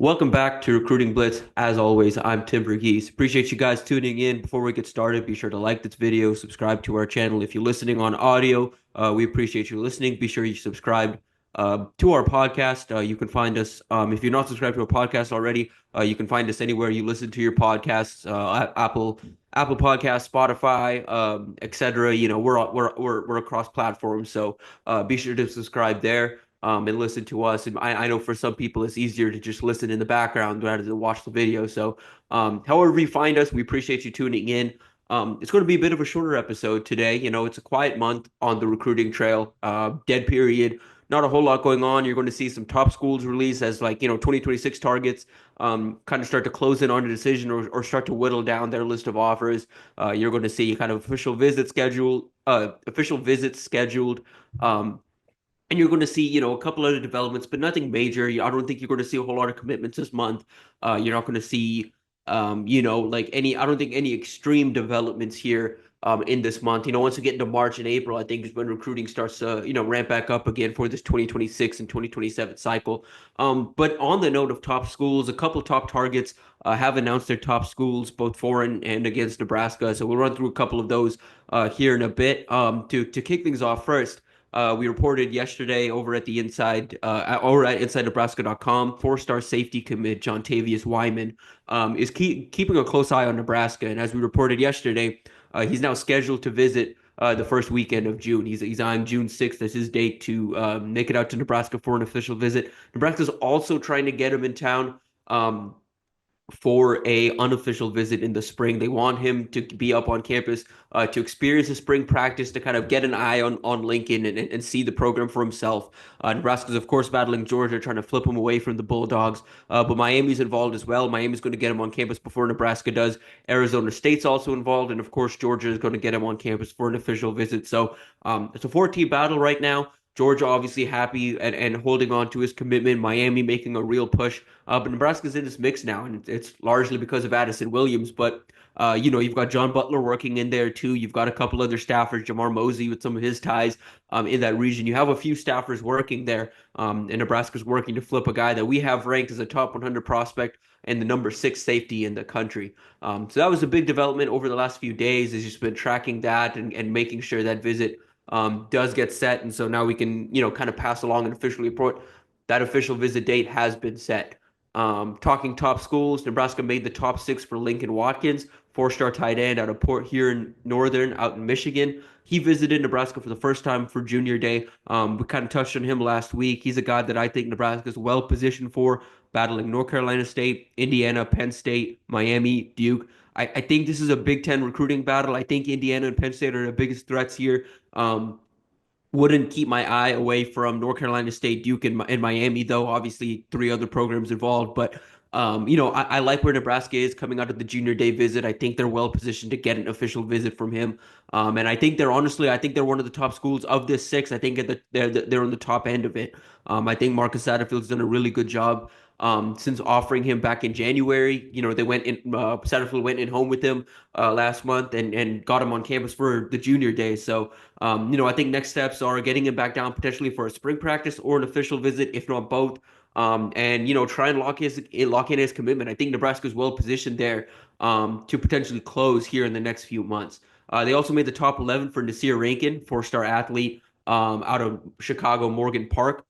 Welcome back to Recruiting Blitz. As always, I'm Tim Verghese. Appreciate you guys tuning in. Before we get started, be sure to like this video, subscribe to our channel. If you're listening on audio, we appreciate you listening. Be sure you subscribe to our podcast. You can find us, if you're not subscribed to our podcast already, you can find us anywhere you listen to your podcasts, Apple Podcasts, Spotify, etc. You know, we're across platforms, so be sure to subscribe there and listen to us. And I know for some people it's easier to just listen in the background rather than watch the video. So, however you find us, we appreciate you tuning in. It's going to be a bit of a shorter episode today. You know, it's a quiet month on the recruiting trail, dead period. Not a whole lot going on. You're going to see some top schools release as 2026 targets kind of start to close in on a decision or start to whittle down their list of offers. You're going to see kind of official visits scheduled. And you're going to see, a couple other developments, but nothing major. I don't think you're going to see a whole lot of commitments this month. You're not going to see, I don't think any extreme developments here in this month. Once we get into March and April, I think is when recruiting starts to, ramp back up again for this 2026 and 2027 cycle. But on the note of top schools, a couple top targets have announced their top schools, both for and against Nebraska. So we'll run through a couple of those here in a bit. To kick things off first. We reported yesterday over at InsideNebraska.com, four-star safety commit Jontavius Wyman is keeping a close eye on Nebraska. And as we reported yesterday, he's now scheduled to visit the first weekend of June. He's eyeing June 6th as his date to make it out to Nebraska for an official visit. Nebraska's also trying to get him in town. For a unofficial visit in the spring. They want him to be up on campus to experience the spring practice, to kind of get an eye on Lincoln and see the program for himself. Nebraska's, of course, battling Georgia, trying to flip him away from the Bulldogs. But Miami's involved as well. Miami's going to get him on campus before Nebraska does. Arizona State's also involved. And, of course, Georgia is going to get him on campus for an official visit. So it's a four-team battle right now. Georgia obviously happy and holding on to his commitment. Miami making a real push. But Nebraska's in this mix now, and it's largely because of Addison Williams. But, you've got John Butler working in there, too. You've got a couple other staffers, Jamar Mosey with some of his ties in that region. You have a few staffers working there, and Nebraska's working to flip a guy that we have ranked as a top 100 prospect and the number 6 safety in the country. So that was a big development over the last few days. Has just been tracking that and making sure that visit does get set. And so now we can, kind of pass along an official report. That official visit date has been set. Talking top schools, Nebraska made the top 6 for Lincoln Watkins, four-star tight end out of Port Huron Northern out in Michigan. He visited Nebraska for the first time for junior day. We kind of touched on him last week. He's a guy that I think Nebraska is well positioned for, battling North Carolina State, Indiana, Penn State, Miami, Duke. I think this is a Big Ten recruiting battle. I think Indiana and Penn State are the biggest threats here. Wouldn't keep my eye away from North Carolina State, Duke, and Miami, though. Obviously, 3 other programs involved. But, I like where Nebraska is coming out of the junior day visit. I think they're well positioned to get an official visit from him. And I think they're one of the top schools of this 6. I think they're on the top end of it. I think Marcus Satterfield's done a really good job since offering him back in January. They went in, Satterfield went in home with him last month and got him on campus for the junior day. So, I think next steps are getting him back down potentially for a spring practice or an official visit, if not both. And try and lock in his commitment. I think Nebraska is well positioned there to potentially close here in the next few months. They also made the top 11 for Nasir Rankin, four-star athlete out of Chicago Morgan Park.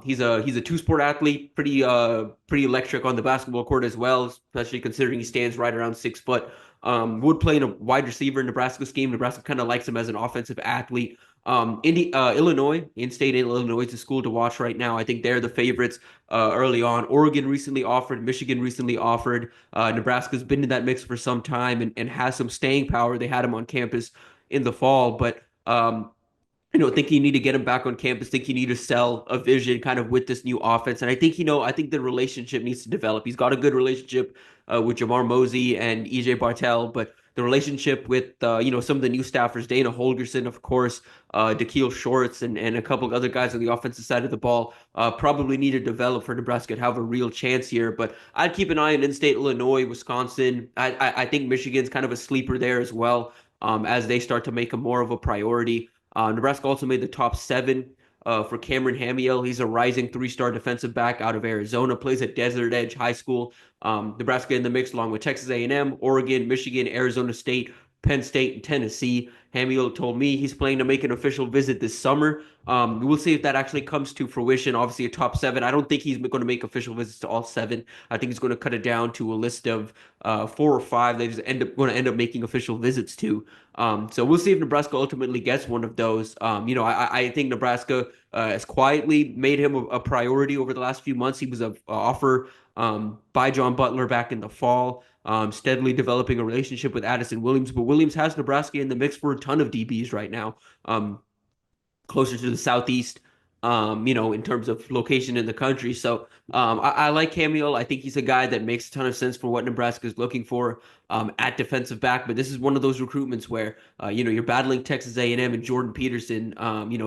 He's a two-sport athlete, pretty electric on the basketball court as well, especially considering he stands right around 6 foot. Would play in a wide receiver in Nebraska scheme. Nebraska kind of likes him as an offensive athlete. Illinois, in-state Illinois is a school to watch right now. I think they're the favorites early on. Oregon recently offered, Michigan recently offered. Nebraska's been in that mix for some time and has some staying power. They had him on campus in the fall, but think you need to get him back on campus. Think you need to sell a vision kind of with this new offense. And I think, I think the relationship needs to develop. He's got a good relationship with Jamar Mosey and EJ Bartel, but the relationship with, some of the new staffers, Dana Holgerson, of course, Dakiel Shorts, and a couple of other guys on the offensive side of the ball probably need to develop for Nebraska to have a real chance here. But I'd keep an eye on in-state Illinois, Wisconsin. I think Michigan's kind of a sleeper there as well as they start to make him more of a priority. Nebraska also made the top 7 for Cameron Hamiel. He's a rising three-star defensive back out of Arizona, plays at Desert Edge High School. Nebraska in the mix, along with Texas A&M, Oregon, Michigan, Arizona State, Penn State, and Tennessee. Hamiel told me he's planning to make an official visit this summer. We'll see if that actually comes to fruition. Obviously, a top seven. I don't think he's going to make official visits to all seven. I think he's going to cut it down to a list of four or five that he's going to end up making official visits to. So we'll see if Nebraska ultimately gets one of those. I think Nebraska has quietly made him a priority over the last few months. He was an offer by John Butler back in the fall, steadily developing a relationship with Addison Williams. But Williams has Nebraska in the mix for a ton of DBs right now. Closer to the southeast, in terms of location in the country. So I like Hamiel. I think he's a guy that makes a ton of sense for what Nebraska is looking for at defensive back. But this is one of those recruitments where you're battling Texas A&M and Jordan Peterson,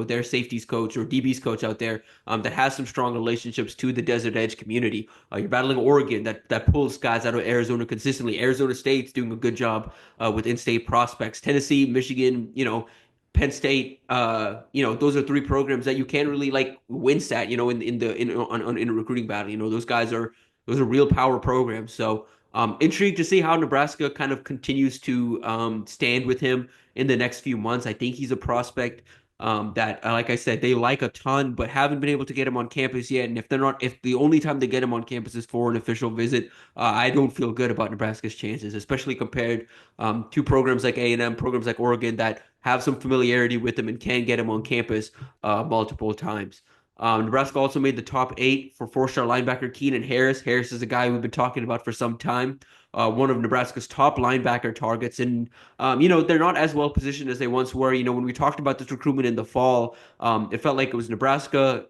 their safeties coach or DB's coach out there that has some strong relationships to the Desert Edge community. You're battling Oregon that pulls guys out of Arizona consistently. Arizona State's doing a good job with in-state prospects. Tennessee, Michigan, Penn State, those are three programs that you can't really like wince at, in a recruiting battle. Those are real power programs. So intrigued to see how Nebraska kind of continues to stand with him in the next few months. I think he's a prospect that, like I said, they like a ton, but haven't been able to get him on campus yet. And if the only time they get him on campus is for an official visit, I don't feel good about Nebraska's chances, especially compared to programs like A&M, programs like Oregon that have some familiarity with him and can get him on campus multiple times. Nebraska also made the top 8 for four-star linebacker Keenan Harris. Harris is a guy we've been talking about for some time. One of Nebraska's top linebacker targets. And, they're not as well positioned as they once were. When we talked about this recruitment in the fall, it felt like it was Nebraska,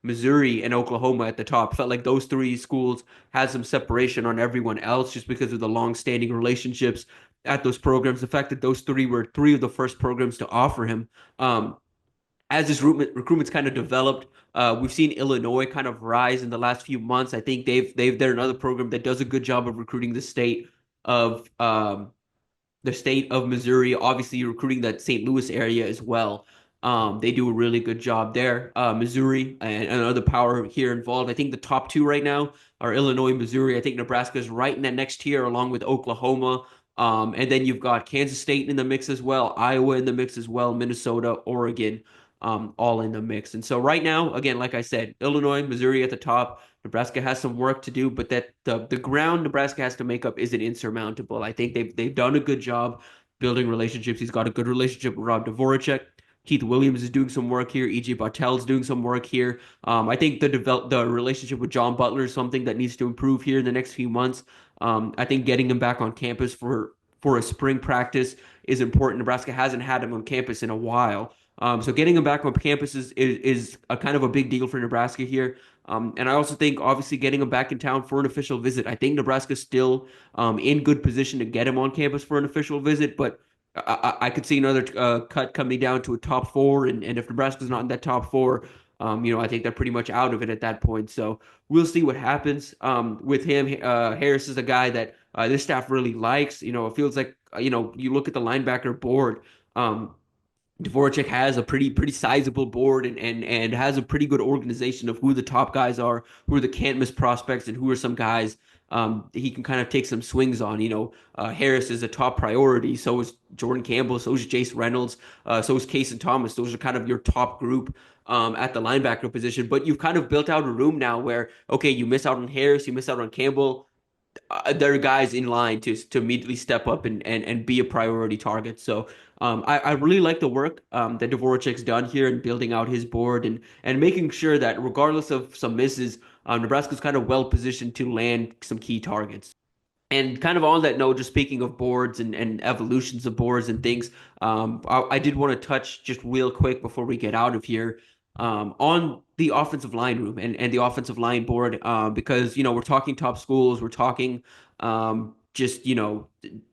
Missouri, and Oklahoma at the top. It felt like those three schools had some separation on everyone else just because of the long-standing relationships at those programs. The fact that those three were three of the first programs to offer him. As this recruitment's kind of developed, we've seen Illinois kind of rise in the last few months. I think they're another program that does a good job of recruiting of the state of Missouri, obviously recruiting that St. Louis area as well. They do a really good job there. Missouri and another power here involved. I think the top two right now are Illinois, Missouri. I think Nebraska is right in that next tier along with Oklahoma. And then you've got Kansas State in the mix as well, Iowa in the mix as well, Minnesota, Oregon, all in the mix. And so right now, again, like I said, Illinois, Missouri at the top. Nebraska has some work to do, but that the ground Nebraska has to make up isn't insurmountable. I think they've done a good job building relationships. He's got a good relationship with Rob Dvorak. Keith Williams is doing some work here. E.J. Bartel's doing some work here. I think the relationship with John Butler is something that needs to improve here in the next few months. I think getting him back on campus for a spring practice is important. Nebraska hasn't had him on campus in a while. So getting him back on campus is a kind of a big deal for Nebraska here. And I also think, obviously, getting him back in town for an official visit. I think Nebraska's still in good position to get him on campus for an official visit, but I could see another cut coming down to a top 4, and if Nebraska's not in that top 4, I think they're pretty much out of it at that point. So we'll see what happens with him. Harris is a guy that this staff really likes. It feels like you look at the linebacker board. Dvorak has a pretty sizable board and has a pretty good organization of who the top guys are, who are the can't miss prospects, and who are some guys he can kind of take some swings on. Harris is a top priority. So is Jordan Campbell. So is Jace Reynolds. So is Cason Thomas. Those are kind of your top group at the linebacker position. But you've kind of built out a room now where, okay, you miss out on Harris, you miss out on Campbell. There are guys in line to immediately step up and be a priority target. So I really like the work that Dvorak's done here in building out his board and making sure that regardless of some misses, Nebraska's kind of well positioned to land some key targets. And kind of on that note, just speaking of boards and evolutions of boards and things, I did want to touch just real quick before we get out of here on the offensive line room and the offensive line board because, we're talking top schools, we're talking just,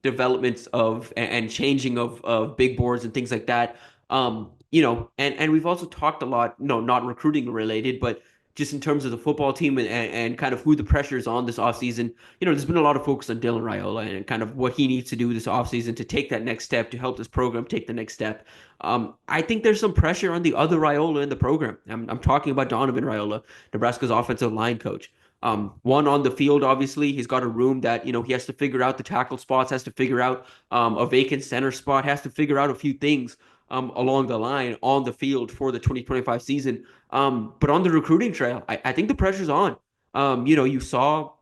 developments of and changing of big boards and things like that. And we've also talked a lot, not recruiting related, but just in terms of the football team and kind of who the pressure is on this offseason, there's been a lot of focus on Dylan Raiola and kind of what he needs to do this offseason to take that next step, to help this program take the next step. I think there's some pressure on the other Raiola in the program. I'm talking about Donovan Raiola, Nebraska's offensive line coach. One on the field, obviously, he's got a room that, he has to figure out the tackle spots, has to figure out a vacant center spot, has to figure out a few things along the line on the field for the 2025 season. But on the recruiting trail, I think the pressure's on. You saw,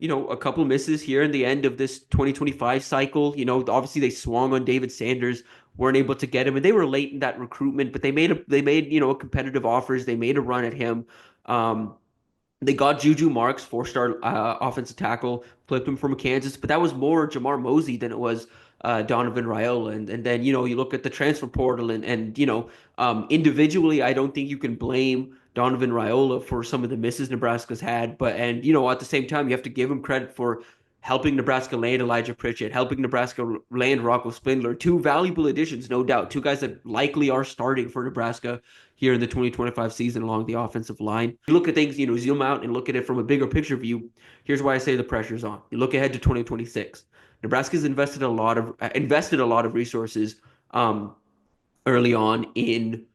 a couple misses here in the end of this 2025 cycle. Obviously they swung on David Sanders, weren't able to get him, and they were late in that recruitment, but they made a competitive offers. They made a run at him. They got Juju Marks, four-star offensive tackle, flipped him from Kansas, but that was more Jamar Mosey than it was Donovan Raiola. And then, you look at the transfer portal and individually, I don't think you can blame Donovan Raiola for some of the misses Nebraska's had. At the same time, you have to give him credit for helping Nebraska land Elijah Pritchett, helping Nebraska land Rocco Spindler. Two valuable additions, no doubt. Two guys that likely are starting for Nebraska here in the 2025 season along the offensive line. You look at things, zoom out and look at it from a bigger picture view. Here's why I say the pressure's on. You look ahead to 2026. Nebraska's invested a lot of resources early on in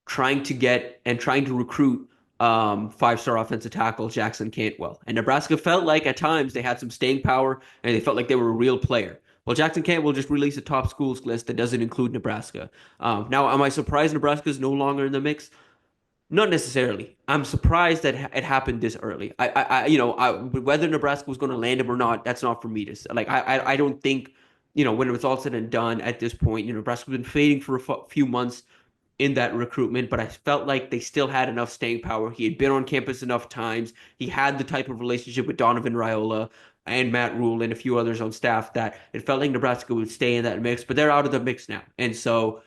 trying to recruit five-star offensive tackle Jackson Cantwell. And Nebraska felt like at times they had some staying power and they felt like they were a real player. Well, Jackson Cantwell just released a top schools list that doesn't include Nebraska. Now, am I surprised Nebraska is no longer in the mix? Not necessarily. I'm surprised that it happened this early. Whether Nebraska was going to land him or not, that's not for me to say. Like, I don't think, when it was all said and done at this point, Nebraska's been fading for a few months in that recruitment, but I felt like they still had enough staying power. He had been on campus enough times. He had the type of relationship with Donovan Raiola and Matt Rule and a few others on staff that it felt like Nebraska would stay in that mix, but they're out of the mix now. And so,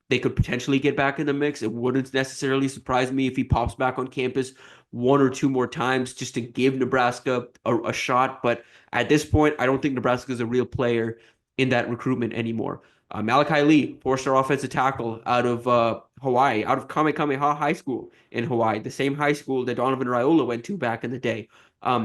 they could potentially get back in the mix. It wouldn't necessarily surprise me if he pops back on campus one or two more times just to give Nebraska a shot. But at this point, I don't think Nebraska is a real player in that recruitment anymore. Malachi Lee, four-star offensive tackle out of Hawaii, out of Kamehameha High School in Hawaii, the same high school that Donovan Raiola went to back in the day.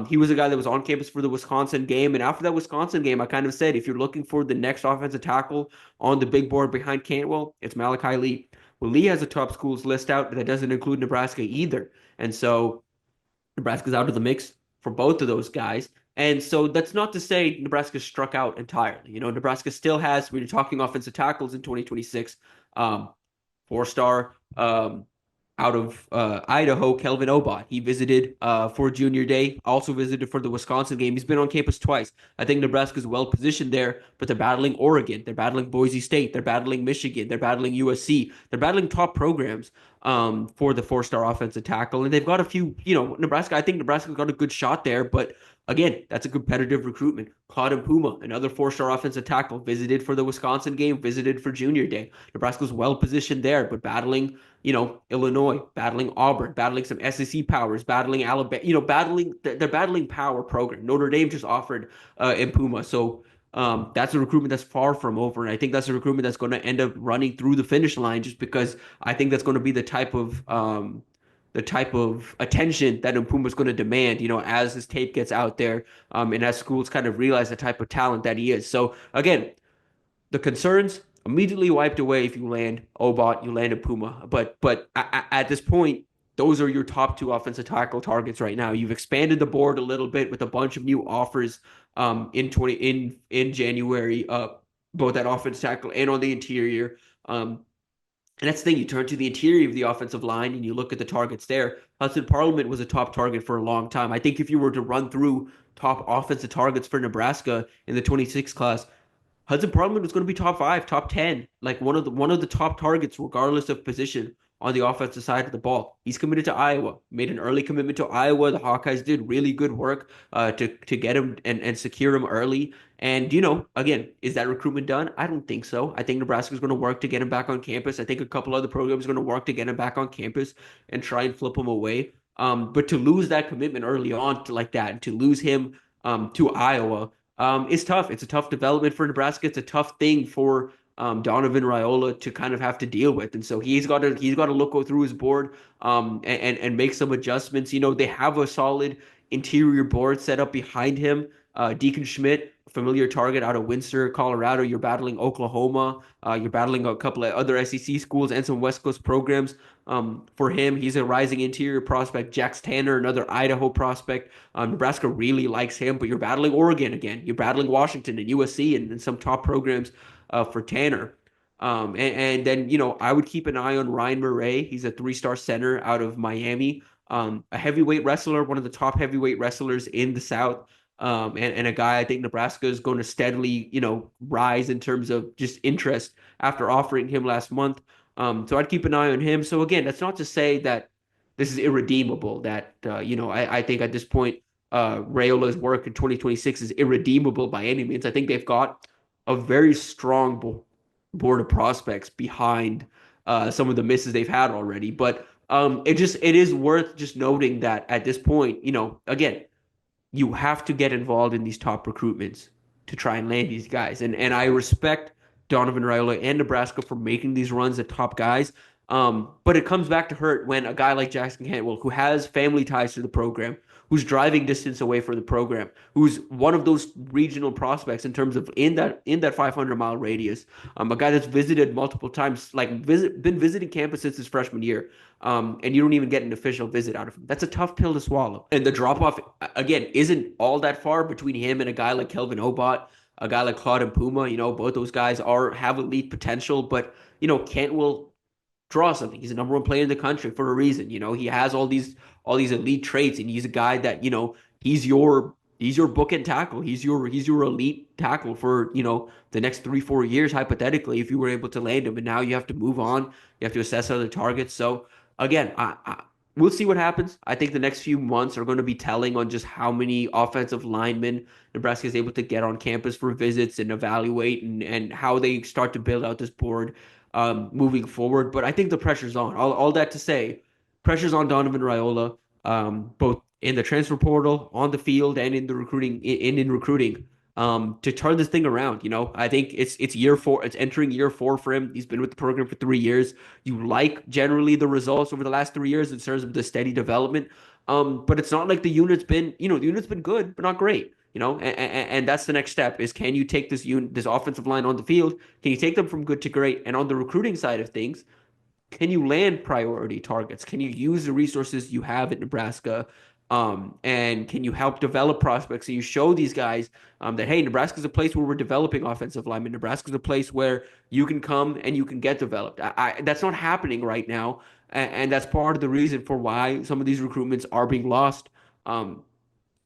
He was a guy that was on campus for the Wisconsin game. And after that Wisconsin game, I kind of said, if you're looking for the next offensive tackle on the big board behind Cantwell, it's Malachi Lee. Well, Lee has a top schools list out that doesn't include Nebraska either. And so Nebraska's out of the mix for both of those guys. And so that's not to say Nebraska struck out entirely. Nebraska still has, we're talking offensive tackles in 2026, four-star out of Idaho, Kelvin Obot. He visited for Junior Day, also visited for the Wisconsin game. He's been on campus twice. I think Nebraska's well positioned there, but they're battling Oregon. They're battling Boise State. They're battling Michigan. They're battling USC. They're battling top programs for the four-star offensive tackle. And they've got a few, I think Nebraska's got a good shot there, but again, that's a competitive recruitment. Claude Puma, another four-star offensive tackle, visited for the Wisconsin game, visited for Junior Day. Nebraska's well positioned there, but battling, Illinois, battling Auburn, battling some SEC powers, battling Alabama, they're battling power program. Notre Dame just offered Puma. So that's a recruitment that's far from over. And I think that's a recruitment that's going to end up running through the finish line just because I think that's going to be the type of attention that Mpuma's going to demand, as his tape gets out there, and as schools kind of realize the type of talent that he is. So again, the concerns immediately wiped away if you land Obot, you land Mpuma. But at this point, those are your top two offensive tackle targets right now. You've expanded the board a little bit with a bunch of new offers in January, both at offensive tackle and on the interior. And that's the thing. You turn to the interior of the offensive line and you look at the targets there. Hudson Parliament was a top target for a long time. I think if you were to run through top offensive targets for Nebraska in the 26 class, Hudson Parliament was going to be top 5, top 10, like one of the top targets, regardless of position on the offensive side of the ball. He's committed to Iowa, made an early commitment to Iowa. The Hawkeyes did really good work to get him and secure him early. And, again, is that recruitment done? I don't think so. I think Nebraska's going to work to get him back on campus. I think a couple other programs are going to work to get him back on campus and try and flip him away. But to lose that commitment early on like that, and to lose him to Iowa, it's tough. It's a tough development for Nebraska. It's a tough thing for Donovan Raiola to kind of have to deal with. And so he's got to look go through his board and make some adjustments. They have a solid interior board set up behind him. Deacon Schmidt, familiar target out of Windsor, Colorado. You're battling Oklahoma. You're battling a couple of other SEC schools and some West Coast programs. For him, he's a rising interior prospect. Jax Tanner, another Idaho prospect. Nebraska really likes him, but you're battling Oregon again. You're battling Washington and USC and some top programs for Tanner. And then, I would keep an eye on Ryan Murray. He's a three-star center out of Miami. A heavyweight wrestler, one of the top heavyweight wrestlers in the South. And a guy I think Nebraska is going to steadily, rise in terms of just interest after offering him last month. So I'd keep an eye on him. So again, that's not to say that this is irredeemable. That I think at this point, Rayola's work in 2026 is irredeemable by any means. I think they've got a very strong board of prospects behind some of the misses they've had already. But it is worth just noting that at this point, again, you have to get involved in these top recruitments to try and land these guys. And I respect Donovan Raiola and Nebraska for making these runs at top guys. But it comes back to hurt when a guy like Jackson Cantwell, who has family ties to the program, who's driving distance away from the program, who's one of those regional prospects in terms of in that 500-mile radius, a guy that's visited multiple times, been visiting campus since his freshman year, and you don't even get an official visit out of him. That's a tough pill to swallow. And the drop off again isn't all that far between him and a guy like Kelvin Obot, a guy like Claude Puma. Both those guys have elite potential, but Cantwell draw something. He's the number one player in the country for a reason. He has all these elite traits, and he's a guy that he's your bookend tackle. He's your elite tackle for the next 3-4 years hypothetically if you were able to land him. And now you have to move on. You have to assess other targets. So again, we'll see what happens. I think the next few months are going to be telling on just how many offensive linemen Nebraska is able to get on campus for visits and evaluate, and how they start to build out this board moving forward. But I think the pressure's on. All that to say, pressure's on Donovan Raiola, both in the transfer portal, on the field, and in the recruiting, in recruiting, to turn this thing around. I think it's year 4. It's entering year 4 for him. He's been with the program for 3 years. You like generally the results over the last 3 years in terms of the steady development. But it's not like the unit's been good, but not great. And that's the next step is, can you take this offensive line on the field? Can you take them from good to great? And on the recruiting side of things, can you land priority targets? Can you use the resources you have at Nebraska? And can you help develop prospects? And you show these guys that, hey, Nebraska is a place where we're developing offensive linemen. Nebraska is a place where you can come and you can get developed. That's not happening right now. And that's part of the reason for why some of these recruitments are being lost.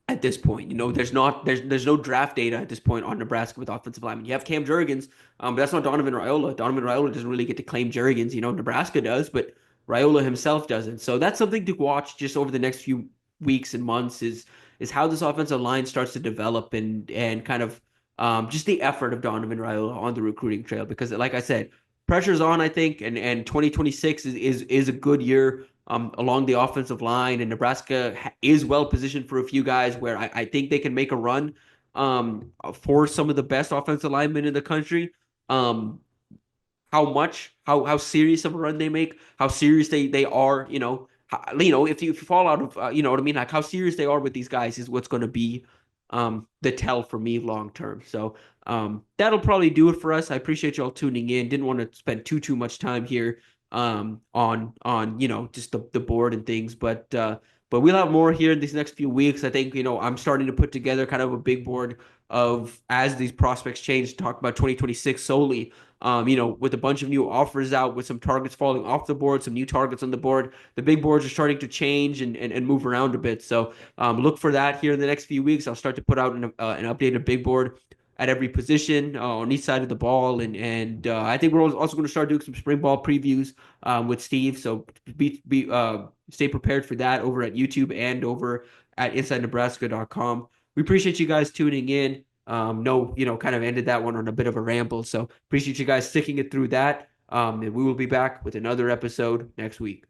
At this point, there's no draft data at this point on Nebraska with offensive linemen. You have Cam Jurgens, but that's not Donovan Raiola. Donovan Raiola doesn't really get to claim Jurgens. Nebraska does, but Raiola himself doesn't. So that's something to watch just over the next few weeks and months is how this offensive line starts to develop, and kind of just the effort of Donovan Raiola on the recruiting trail. Because like I said, pressure's on, I think, and 2026 is a good year along the offensive line, and Nebraska is well positioned for a few guys where I think they can make a run for some of the best offensive linemen in the country. How serious of a run they make, how serious they are, if you fall out of, you know what I mean, like how serious they are with these guys is what's going to be the tell for me long term. So that'll probably do it for us. I appreciate y'all tuning in. Didn't want to spend too much time here on just the board and things, but we'll have more here in these next few weeks. I think I'm starting to put together kind of a big board of, as these prospects change, to talk about 2026 solely. With a bunch of new offers out, with some targets falling off the board, some new targets on the board, the big boards are starting to change and move around a bit. So look for that here in the next few weeks. I'll start to put out an updated big board at every position on each side of the ball, and I think we're also going to start doing some spring ball previews with Steve. So stay prepared for that over at YouTube and over at InsideNebraska.com. We appreciate you guys tuning in. Kind of ended that one on a bit of a ramble. So appreciate you guys sticking it through that. And we will be back with another episode next week.